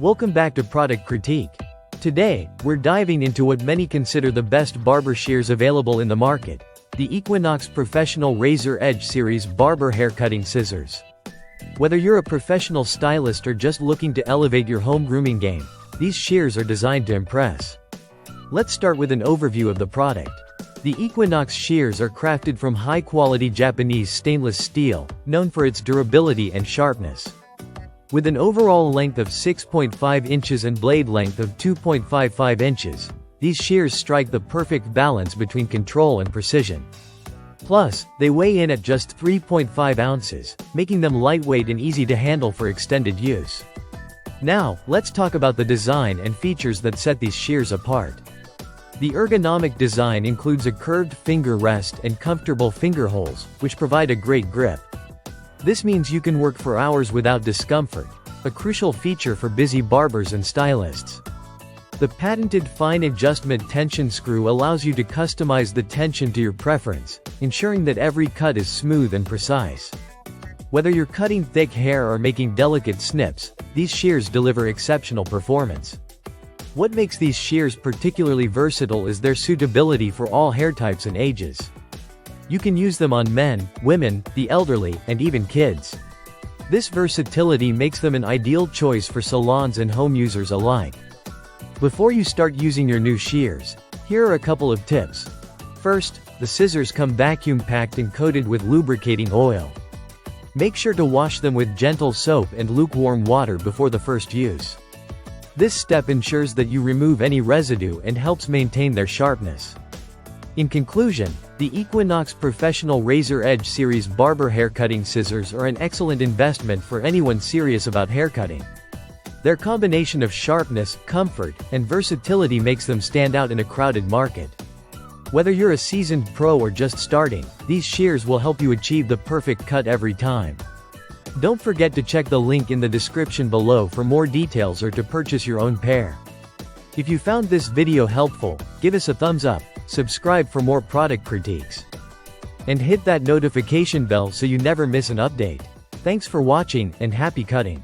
Welcome back to Product Critique. Today, we're diving into what many consider the best barber shears available in the market, the Equinox Professional Razor Edge Series Barber Haircutting Scissors. Whether you're a professional stylist or just looking to elevate your home grooming game, these shears are designed to impress. Let's start with an overview of the product. The Equinox shears are crafted from high-quality Japanese stainless steel, known for its durability and sharpness. With an overall length of 6.5 inches and blade length of 2.55 inches, these shears strike the perfect balance between control and precision. Plus, they weigh in at just 3.5 ounces, making them lightweight and easy to handle for extended use. Now, let's talk about the design and features that set these shears apart. The ergonomic design includes a curved finger rest and comfortable finger holes, which provide a great grip. This means you can work for hours without discomfort, a crucial feature for busy barbers and stylists. The patented fine adjustment tension screw allows you to customize the tension to your preference, ensuring that every cut is smooth and precise. Whether you're cutting thick hair or making delicate snips, these shears deliver exceptional performance. What makes these shears particularly versatile is their suitability for all hair types and ages. You can use them on men, women, the elderly, and even kids. This versatility makes them an ideal choice for salons and home users alike. Before you start using your new shears, here are a couple of tips. First, the scissors come vacuum-packed and coated with lubricating oil. Make sure to wash them with gentle soap and lukewarm water before the first use. This step ensures that you remove any residue and helps maintain their sharpness. In conclusion, the Equinox Professional Razor Edge Series Barber Haircutting Scissors are an excellent investment for anyone serious about haircutting. Their combination of sharpness, comfort, and versatility makes them stand out in a crowded market. Whether you're a seasoned pro or just starting, these shears will help you achieve the perfect cut every time. Don't forget to check the link in the description below for more details or to purchase your own pair. If you found this video helpful, give us a thumbs up, subscribe for more product critiques, and hit that notification bell so you never miss an update. Thanks for watching, and happy cutting!